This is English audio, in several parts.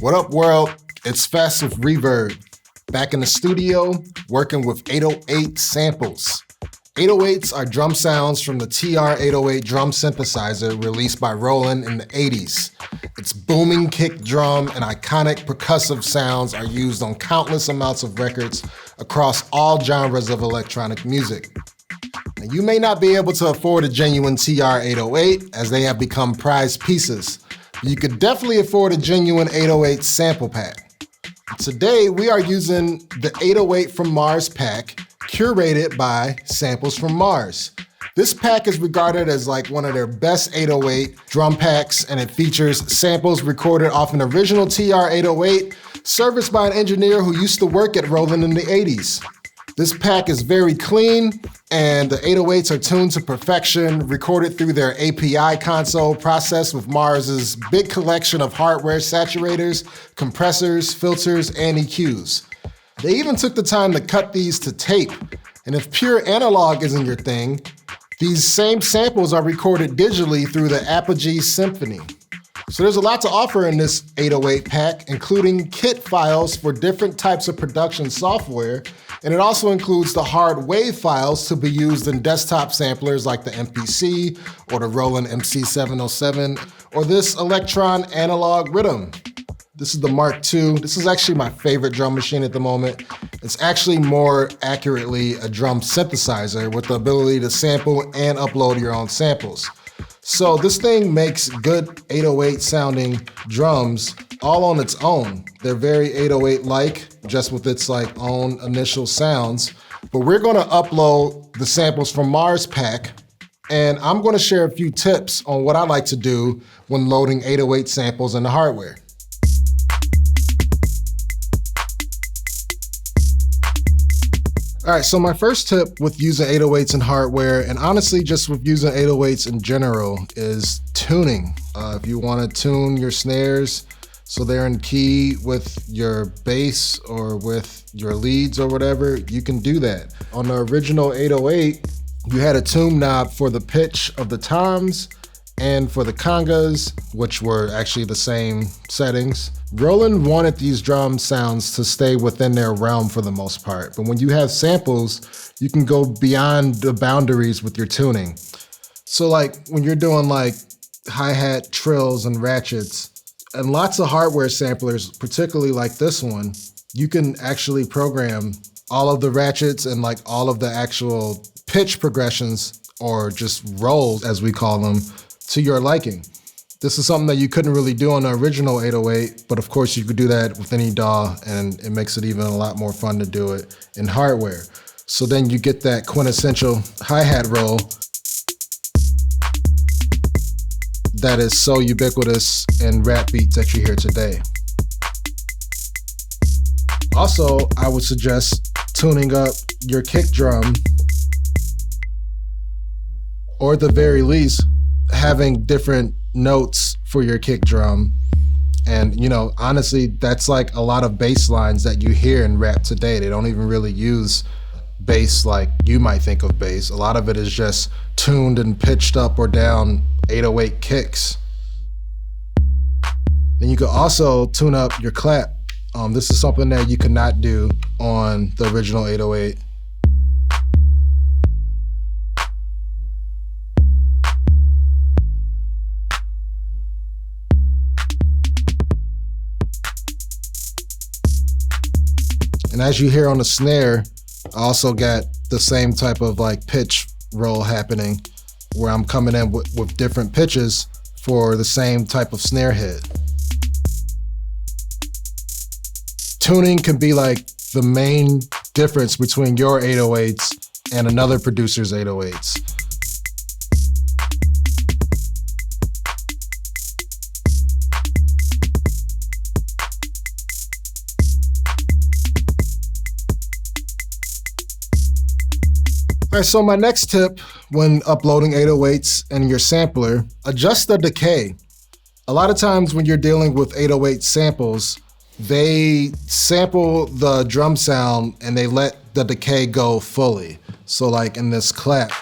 What up, world? It's Fast with Reverb. Back in the studio, working with 808 samples. 808s are drum sounds from the TR-808 drum synthesizer released by Roland in the 80s. Its booming kick drum and iconic percussive sounds are used on countless amounts of records across all genres of electronic music. Now, you may not be able to afford a genuine TR-808 as they have become prized pieces, but you could definitely afford a genuine 808 sample pack. Today, we are using the 808 from Mars pack, curated by Samples from Mars. This pack is regarded as like one of their best 808 drum packs, and it features samples recorded off an original TR-808, serviced by an engineer who used to work at Roland in the 80s. This pack is very clean, and the 808s are tuned to perfection, recorded through their API console, processed with Mars's big collection of hardware saturators, compressors, filters, and EQs. They even took the time to cut these to tape, and if pure analog isn't your thing, these same samples are recorded digitally through the Apogee Symphony. So there's a lot to offer in this 808 pack, including kit files for different types of production software, and it also includes the hard wave files to be used in desktop samplers like the MPC or the Roland MC707 or this Elektron AnalogRytm. This is the Mark II. This is actually my favorite drum machine at the moment. It's actually more accurately a drum synthesizer with the ability to sample and upload your own samples. So this thing makes good 808 sounding drums all on its own. They're very 808-like, just with its like own initial sounds. But we're gonna upload the Samples from Mars pack, and I'm gonna share a few tips on what I like to do when loading 808 samples in the hardware. All right, so my first tip with using 808s in hardware, and honestly just with using 808s in general, is tuning. If you want to tune your snares so they're in key with your bass or with your leads or whatever, you can do that. On the original 808, you had a tune knob for the pitch of the toms and for the congas, which were actually the same settings. Roland wanted these drum sounds to stay within their realm for the most part, but when you have samples, you can go beyond the boundaries with your tuning. So like when you're doing like hi-hat, trills, and ratchets, and lots of hardware samplers, particularly like this one, you can actually program all of the ratchets and like all of the actual pitch progressions, or just rolls as we call them, to your liking. This is something that you couldn't really do on the original 808, but of course you could do that with any DAW, and it makes it even a lot more fun to do it in hardware. So then you get that quintessential hi-hat roll that is so ubiquitous in rap beats that you hear today. Also, I would suggest tuning up your kick drum, or at the very least, having different notes for your kick drum. And you know, honestly, that's like a lot of bass lines that you hear in rap today. They don't even really use bass like you might think of bass. A lot of it is just tuned and pitched up or down 808 kicks. Then you could also tune up your clap. This is something that you could not do on the original 808. And as you hear on the snare, I also got the same type of like pitch roll happening, where I'm coming in with different pitches for the same type of snare head. Tuning can be like the main difference between your 808s and another producer's 808s. All right, so my next tip when uploading 808s and your sampler, adjust the decay. A lot of times when you're dealing with 808 samples, they sample the drum sound and they let the decay go fully. So like in this clap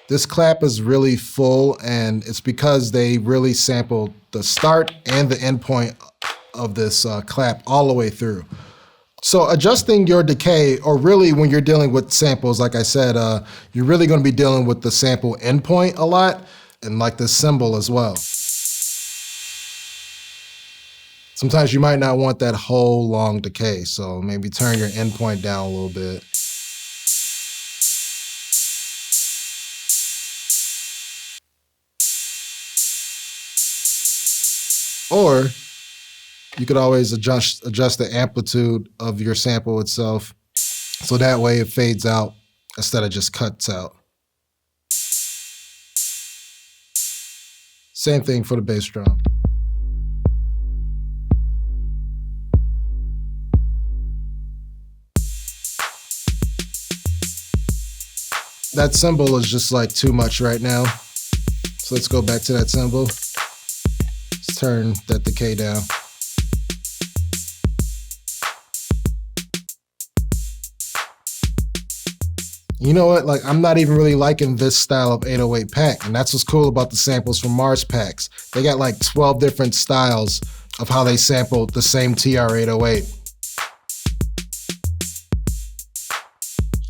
is really full, and it's because they really sampled the start and the end point of this clap all the way through. So adjusting your decay, or really when you're dealing with samples, like I said, you're really gonna be dealing with the sample endpoint a lot, and like this cymbal as well. Sometimes you might not want that whole long decay, so maybe turn your endpoint down a little bit. Or you could always adjust the amplitude of your sample itself, so that way it fades out instead of just cuts out. Same thing for the bass drum. That cymbal is just like too much right now. So let's go back to that cymbal. Let's turn that decay down. You know what, like I'm not even really liking this style of 808 pack, and that's what's cool about the samples from Mars packs. They got like 12 different styles of how they sampled the same TR-808.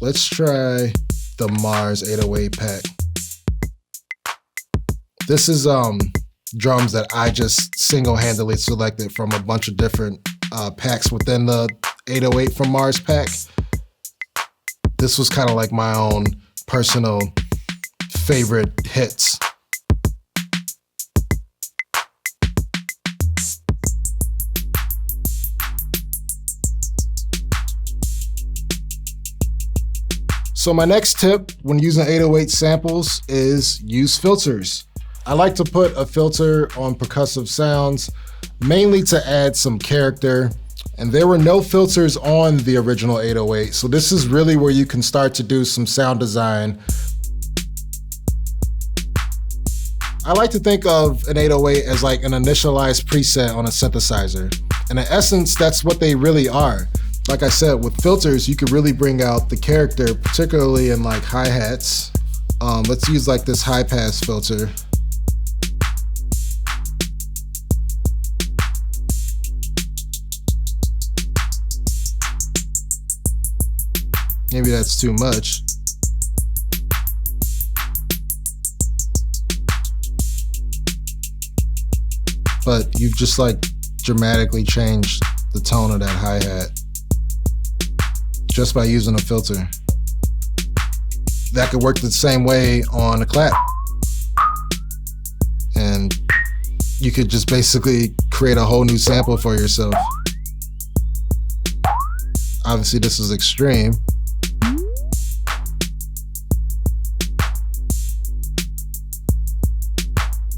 Let's try the Mars 808 pack. This is drums that I just single-handedly selected from a bunch of different packs within the 808 from Mars pack. This was kind of like my own personal favorite hits. So my next tip when using 808 samples is use filters. I like to put a filter on percussive sounds, mainly to add some character. And there were no filters on the original 808, so this is really where you can start to do some sound design. I like to think of an 808 as like an initialized preset on a synthesizer. And in essence, that's what they really are. Like I said, with filters, you can really bring out the character, particularly in like hi-hats. Let's use like this high pass filter. Maybe that's too much. But you've just like dramatically changed the tone of that hi-hat just by using a filter. That could work the same way on a clap. And you could just basically create a whole new sample for yourself. Obviously this is extreme.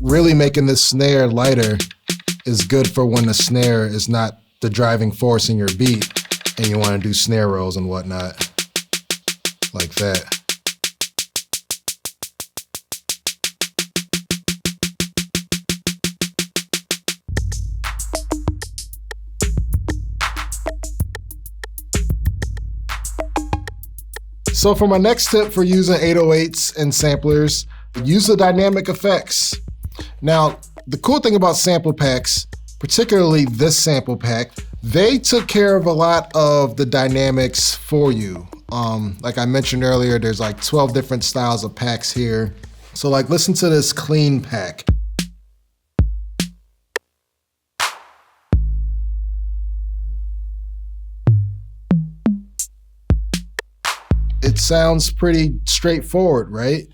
Really making this snare lighter is good for when the snare is not the driving force in your beat and you want to do snare rolls and whatnot, like that. So for my next tip for using 808s and samplers, use the dynamic effects. Now, the cool thing about sample packs, particularly this sample pack, they took care of a lot of the dynamics for you. Like I mentioned earlier, there's like 12 different styles of packs here. So like listen to this clean pack. It sounds pretty straightforward, right?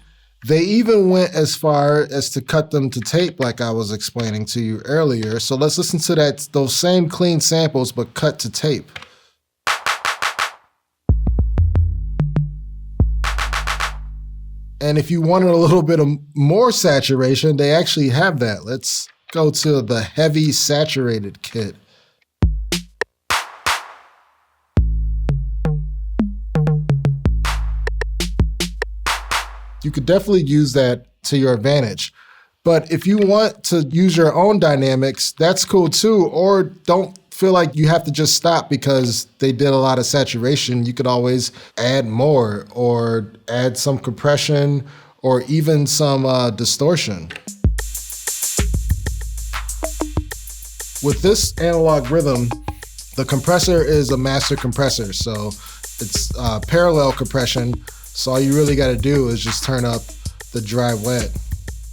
They even went as far as to cut them to tape like I was explaining to you earlier. So let's listen to those same clean samples, but cut to tape. And if you wanted a little bit of more saturation, they actually have that. Let's go to the heavy saturated kit. You could definitely use that to your advantage. But if you want to use your own dynamics, that's cool too. Or don't feel like you have to just stop because they did a lot of saturation. You could always add more or add some compression or even some distortion. With this analog rhythm, the compressor is a master compressor, so it's parallel compression. So all you really got to do is just turn up the dry wet,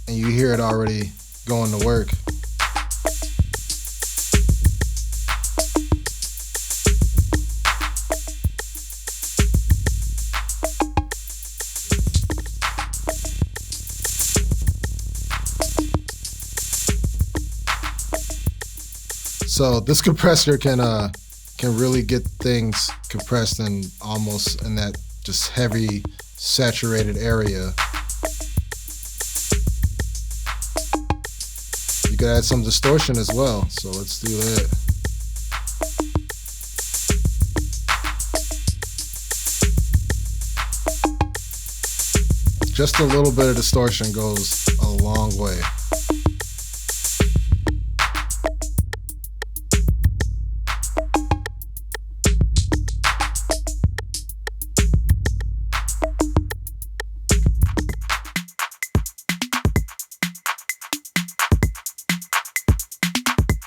and you hear it already going to work. So this compressor can really get things compressed and almost in that just heavy saturated area. You could add some distortion as well, so let's do that. Just a little bit of distortion goes a long way.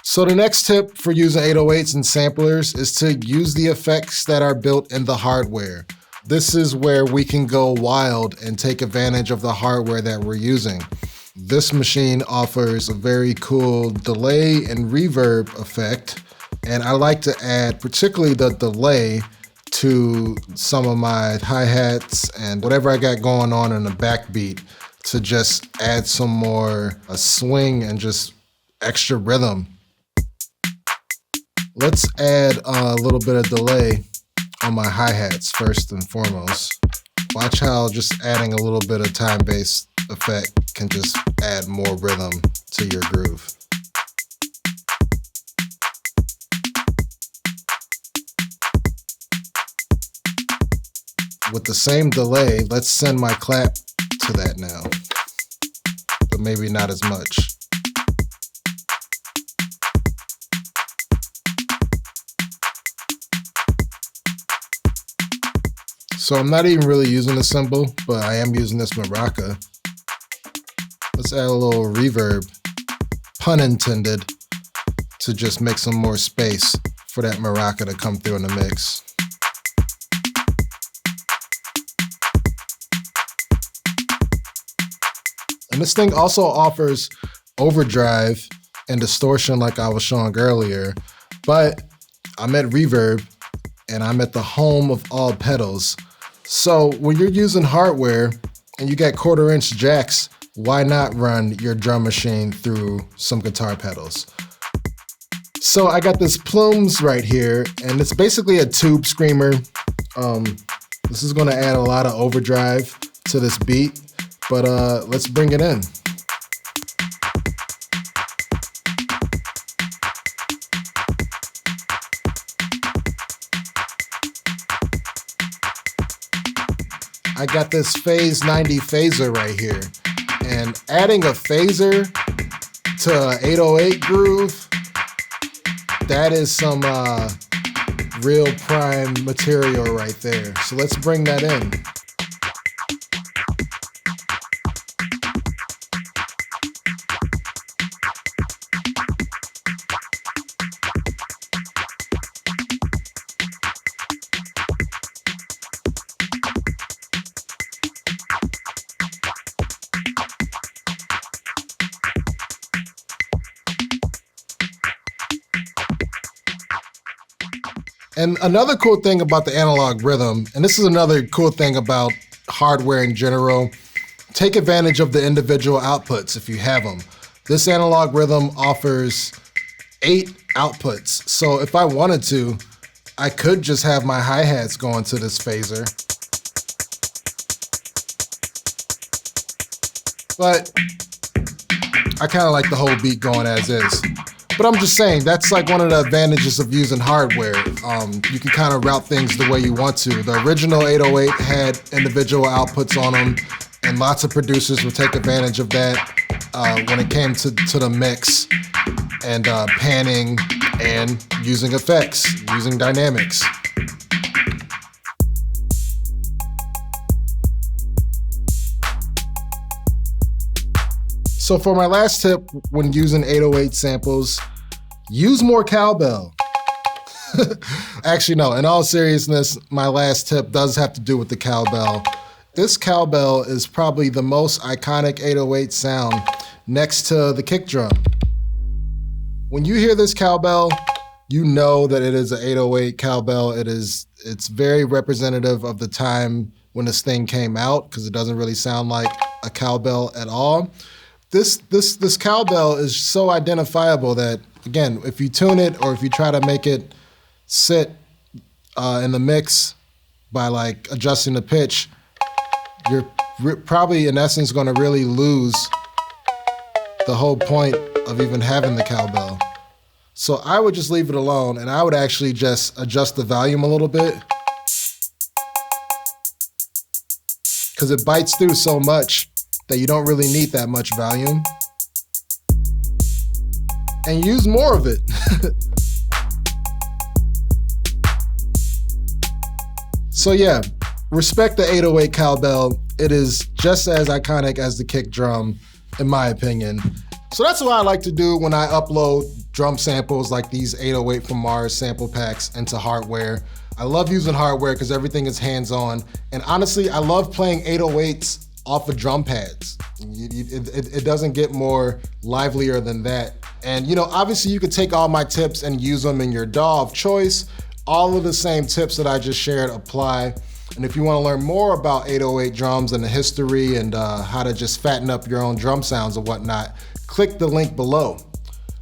So the next tip for using 808s and samplers is to use the effects that are built in the hardware. This is where we can go wild and take advantage of the hardware that we're using. This machine offers a very cool delay and reverb effect, and I like to add particularly the delay to some of my hi-hats and whatever I got going on in the backbeat to just add some more swing and just extra rhythm. Let's add a little bit of delay on my hi-hats first and foremost. Watch how just adding a little bit of time-based effect can just add more rhythm to your groove. With the same delay, let's send my clap to that now, but maybe not as much. So I'm not even really using the cymbal, but I am using this maraca. Let's add a little reverb, pun intended, to just make some more space for that maraca to come through in the mix. And this thing also offers overdrive and distortion like I was showing earlier, but I'm at reverb and I'm at the home of all pedals. So when you're using hardware and you got 1/4-inch jacks, why not run your drum machine through some guitar pedals? So I got this Plumes right here, and it's basically a tube screamer. This is gonna add a lot of overdrive to this beat, but let's bring it in. I got this Phase 90 phaser right here, and adding a phaser to an 808 groove, that is some real prime material right there. So let's bring that in. And another cool thing about the analog rhythm, and this is another cool thing about hardware in general, take advantage of the individual outputs if you have them. This analog rhythm offers 8 outputs. So if I wanted to, I could just have my hi-hats going to this phaser. But I kind of like the whole beat going as is. But I'm just saying, that's like one of the advantages of using hardware. You can kind of route things the way you want to. The original 808 had individual outputs on them, and lots of producers would take advantage of that when it came to the mix and panning and using effects, using dynamics. So for my last tip when using 808 samples, Use more cowbell. Actually, no, in all seriousness, my last tip does have to do with the cowbell. This cowbell is probably the most iconic 808 sound next to the kick drum. When you hear this cowbell, you know that it is an 808 cowbell. It's very representative of the time when this thing came out, because it doesn't really sound like a cowbell at all. This cowbell is so identifiable that, again, if you tune it or if you try to make it sit in the mix by like adjusting the pitch, you're probably in essence gonna really lose the whole point of even having the cowbell. So I would just leave it alone, and I would actually just adjust the volume a little bit, because it bites through so much that you don't really need that much volume. And use more of it. So yeah, respect the 808 cowbell. It is just as iconic as the kick drum, in my opinion. So that's what I like to do when I upload drum samples like these 808 from Mars sample packs into hardware. I love using hardware because everything is hands-on. And honestly, I love playing 808s off of drum pads. It doesn't get more livelier than that. And you know, obviously you could take all my tips and use them in your DAW of choice. All of the same tips that I just shared apply. And if you want to learn more about 808 drums and the history and how to just fatten up your own drum sounds and whatnot, click the link below.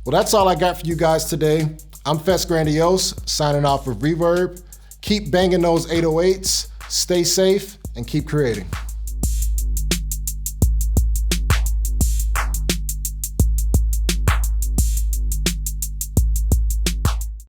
Well, that's all I got for you guys today. I'm Fest Grandiose, signing off with Reverb. Keep banging those 808s, stay safe, and keep creating.